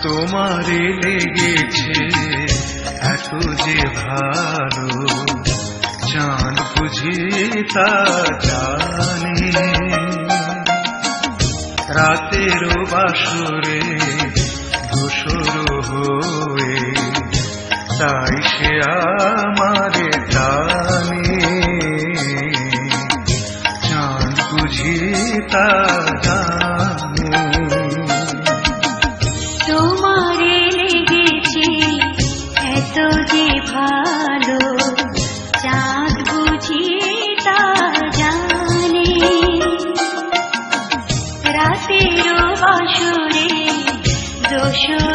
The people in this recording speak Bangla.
তোমারে লেগেছে এত যে ভালো, চাঁদ বুঝি তা জানে। রাতেরও বাসরে ধূসর হয়ে তাই সে আমারে টানে। চাঁদ বুঝি তা জানে। তোমারে লেগেছে এত যে ভালো, চাঁদ বুঝি তা জানে। রাতেরও বাসরে দোষ